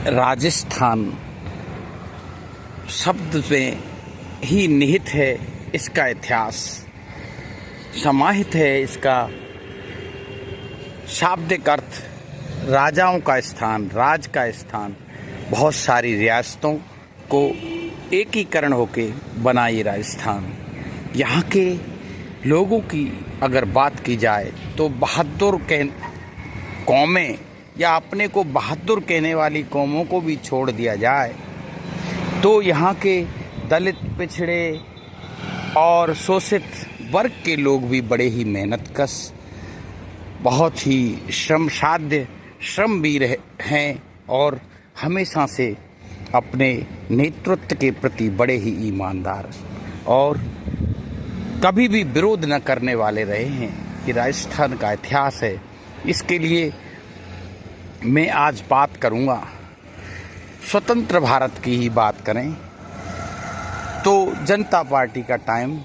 राजस्थान शब्द में ही निहित है इसका इतिहास, समाहित है इसका शाब्दिक अर्थ। राजाओं का स्थान, राज का स्थान, बहुत सारी रियासतों को एकीकरण होके बना ये राजस्थान। यहाँ के लोगों की अगर बात की जाए तो बहादुर कौमें या अपने को बहादुर कहने वाली कौमों को भी छोड़ दिया जाए तो यहाँ के दलित, पिछड़े और शोषित वर्ग के लोग भी बड़े ही मेहनतकश, बहुत ही श्रमसाध्य श्रमवीर हैं और हमेशा से अपने नेतृत्व के प्रति बड़े ही ईमानदार और कभी भी विरोध न करने वाले रहे हैं। ये राजस्थान का इतिहास है। इसके लिए मैं आज बात करूंगा। स्वतंत्र भारत की ही बात करें तो जनता पार्टी का टाइम,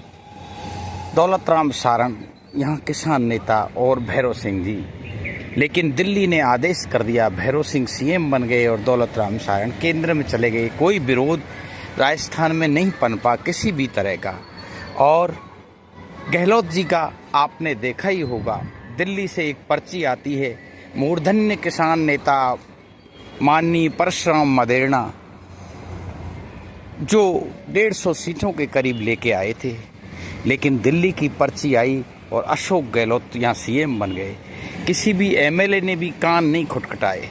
दौलत राम सारंग यहाँ किसान नेता और भैरव सिंह जी, लेकिन दिल्ली ने आदेश कर दिया, भैरव सिंह सीएम बन गए और दौलत राम सारंग केंद्र में चले गए। कोई विरोध राजस्थान में नहीं पनपा किसी भी तरह का। और गहलोत जी का आपने देखा ही होगा, दिल्ली से एक पर्ची आती है, मूर्धन्य किसान नेता माननीय परशुराम मदेरणा, जो 150 सीटों के करीब लेके आए थे, लेकिन दिल्ली की पर्ची आई और अशोक गहलोत यहाँ सीएम बन गए। किसी भी एमएलए ने भी कान नहीं खटखटाए।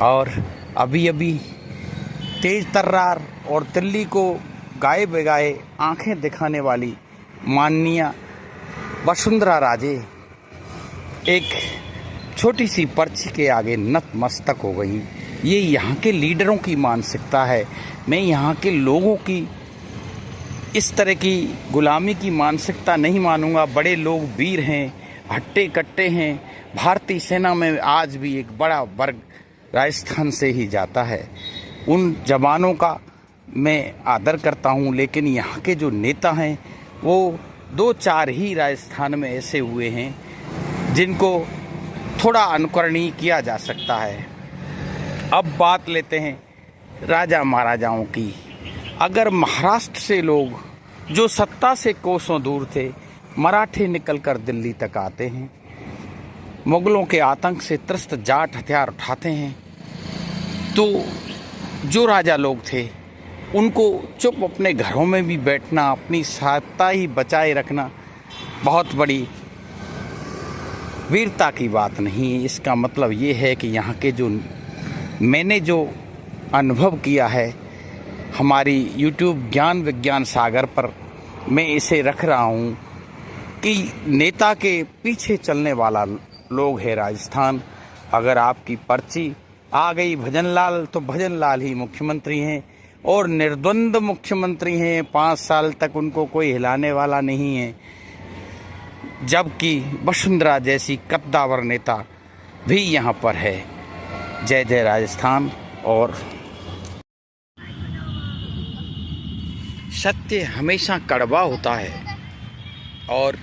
और अभी अभी तेज तर्रार और दिल्ली को गाए बेगाए आंखें दिखाने वाली माननीय वसुंधरा राजे एक छोटी सी पर्ची के आगे नतमस्तक हो गई। ये यहाँ के लीडरों की मानसिकता है। मैं यहाँ के लोगों की इस तरह की गुलामी की मानसिकता नहीं मानूंगा। बड़े लोग वीर हैं, हट्टे कट्टे हैं। भारतीय सेना में आज भी एक बड़ा वर्ग राजस्थान से ही जाता है। उन जवानों का मैं आदर करता हूँ, लेकिन यहाँ के जो नेता हैं वो 2-4 ही राजस्थान में ऐसे हुए हैं जिनको थोड़ा अनुकरणीय किया जा सकता है। अब बात लेते हैं राजा महाराजाओं की। अगर महाराष्ट्र से लोग जो सत्ता से कोसों दूर थे, मराठे निकलकर दिल्ली तक आते हैं, मुगलों के आतंक से त्रस्त जाट हथियार उठाते हैं, तो जो राजा लोग थे उनको चुप अपने घरों में भी बैठना, अपनी सत्ता ही बचाए रखना बहुत बड़ी वीरता की बात नहीं है। इसका मतलब ये है कि यहाँ के जो मैंने जो अनुभव किया है, हमारी YouTube ज्ञान विज्ञान सागर पर मैं इसे रख रहा हूँ कि नेता के पीछे चलने वाला लोग है राजस्थान। अगर आपकी पर्ची आ गई भजनलाल, तो भजनलाल ही मुख्यमंत्री हैं और निर्द्वंद मुख्यमंत्री हैं। 5 साल तक उनको कोई हिलाने वाला नहीं है। जबकि वसुंधरा जैसी कद्दावर नेता भी यहाँ पर है। जय जय राजस्थान। और सत्य हमेशा कड़वा होता है और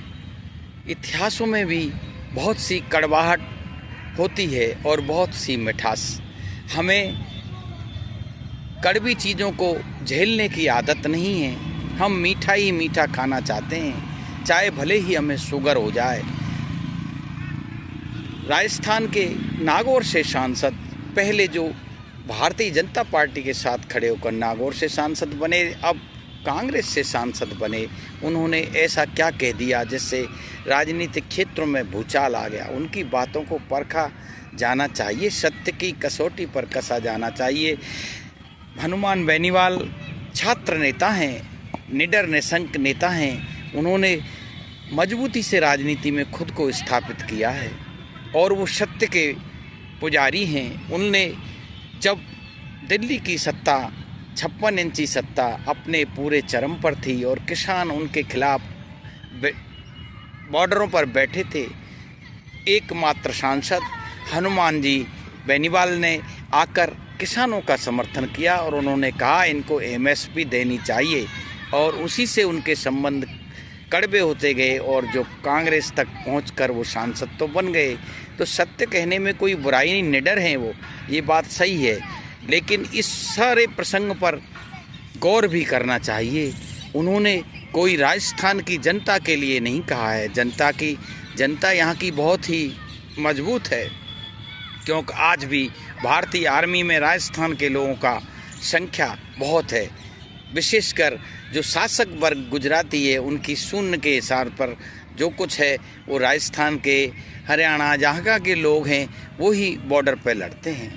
इतिहासों में भी बहुत सी कड़वाहट होती है और बहुत सी मिठास। हमें कड़वी चीज़ों को झेलने की आदत नहीं है। हम मीठा ही मीठा खाना चाहते हैं, चाहे भले ही हमें शुगर हो जाए। राजस्थान के नागौर से सांसद, पहले जो भारतीय जनता पार्टी के साथ खड़े होकर नागौर से सांसद बने, अब कांग्रेस से सांसद बने, उन्होंने ऐसा क्या कह दिया जिससे राजनीतिक क्षेत्रों में भूचाल आ गया। उनकी बातों को परखा जाना चाहिए, सत्य की कसौटी पर कसा जाना चाहिए। हनुमान बेनीवाल छात्र नेता हैं, निडर निसंक नेता हैं। उन्होंने मजबूती से राजनीति में खुद को स्थापित किया है और वो सत्य के पुजारी हैं। उनने जब दिल्ली की सत्ता 56 इंची सत्ता अपने पूरे चरम पर थी और किसान उनके खिलाफ बॉर्डरों पर बैठे थे, एकमात्र सांसद हनुमान जी बेनीवाल ने आकर किसानों का समर्थन किया और उन्होंने कहा इनको एमएसपी देनी चाहिए। और उसी से उनके संबंध कड़वे होते गए और जो कांग्रेस तक पहुंचकर वो सांसद तो बन गए। तो सत्य कहने में कोई बुराई नहीं, निडर हैं वो, ये बात सही है। लेकिन इस सारे प्रसंग पर गौर भी करना चाहिए। उन्होंने कोई राजस्थान की जनता के लिए नहीं कहा है। जनता यहाँ की बहुत ही मजबूत है, क्योंकि आज भी भारतीय आर्मी में राजस्थान के लोगों का संख्या बहुत है। विशेषकर जो शासक वर्ग गुजराती है, उनकी शून्य के हिसाब पर जो कुछ है वो राजस्थान के, हरियाणा जहाँ के लोग हैं वो ही बॉर्डर पर लड़ते हैं।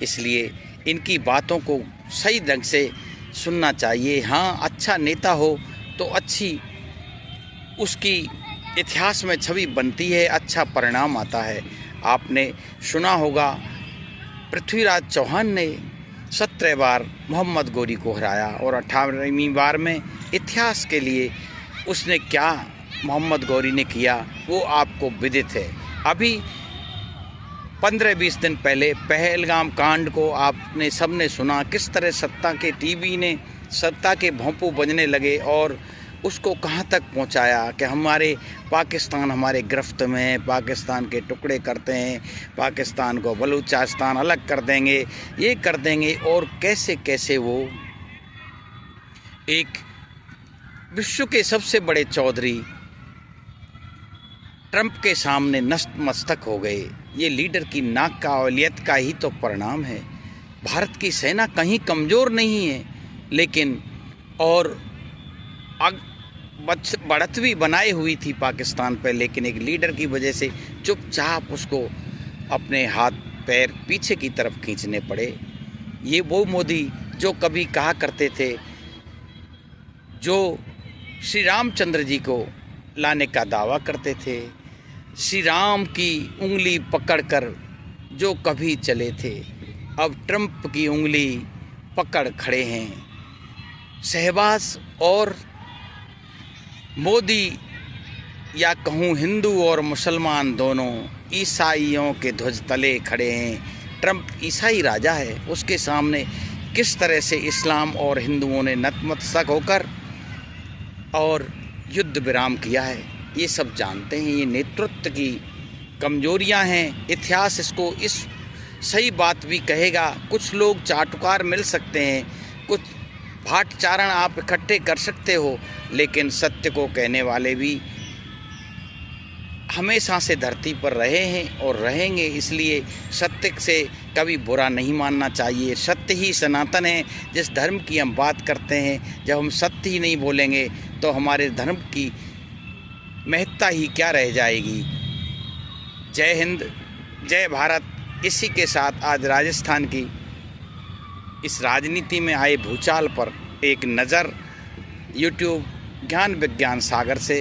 इसलिए इनकी बातों को सही ढंग से सुनना चाहिए। हाँ, अच्छा नेता हो तो अच्छी उसकी इतिहास में छवि बनती है, अच्छा परिणाम आता है। आपने सुना होगा पृथ्वीराज चौहान ने 17 बार मोहम्मद गौरी को हराया और 18वीं बार में इतिहास के लिए उसने क्या मोहम्मद गौरी ने किया वो आपको विदित है। अभी 15-20 दिन पहले पहलगाम कांड को आपने सबने सुना, किस तरह सत्ता के टीवी ने सत्ता के भोंपू बजने लगे और उसको कहाँ तक पहुँचाया कि हमारे पाकिस्तान हमारे गिरफ्त में है, पाकिस्तान के टुकड़े करते हैं, पाकिस्तान को बलूचिस्तान अलग कर देंगे, ये कर देंगे, और कैसे कैसे वो एक विश्व के सबसे बड़े चौधरी ट्रंप के सामने नतमस्तक हो गए। ये लीडर की नाकाबिलियत का ही तो परिणाम है। भारत की सेना कहीं कमज़ोर नहीं है, लेकिन और बढ़त बनाई हुई थी पाकिस्तान पर, लेकिन एक लीडर की वजह से चुपचाप उसको अपने हाथ पैर पीछे की तरफ खींचने पड़े। ये वो मोदी जो कभी कहा करते थे, जो श्री रामचंद्र जी को लाने का दावा करते थे, श्री राम की उंगली पकड़कर जो कभी चले थे, अब ट्रंप की उंगली पकड़ खड़े हैं। शहबाज और मोदी, या कहूँ हिंदू और मुसलमान दोनों ईसाइयों के ध्वज तले खड़े हैं। ट्रंप ईसाई राजा है, उसके सामने किस तरह से इस्लाम और हिंदुओं ने नतमस्तक होकर और युद्ध विराम किया है, ये सब जानते हैं। ये नेतृत्व की कमजोरियां हैं। इतिहास इसको इस सही बात भी कहेगा। कुछ लोग चाटुकार मिल सकते हैं, कुछ भाट चारण आप इकट्ठे कर सकते हो, लेकिन सत्य को कहने वाले भी हमेशा से धरती पर रहे हैं और रहेंगे। इसलिए सत्य से कभी बुरा नहीं मानना चाहिए। सत्य ही सनातन है। जिस धर्म की हम बात करते हैं, जब हम सत्य ही नहीं बोलेंगे तो हमारे धर्म की महत्ता ही क्या रह जाएगी। जय हिंद, जय भारत। इसी के साथ आज राजस्थान की इस राजनीति में आए भूचाल पर एक नज़र यूट्यूब ज्ञान विज्ञान सागर से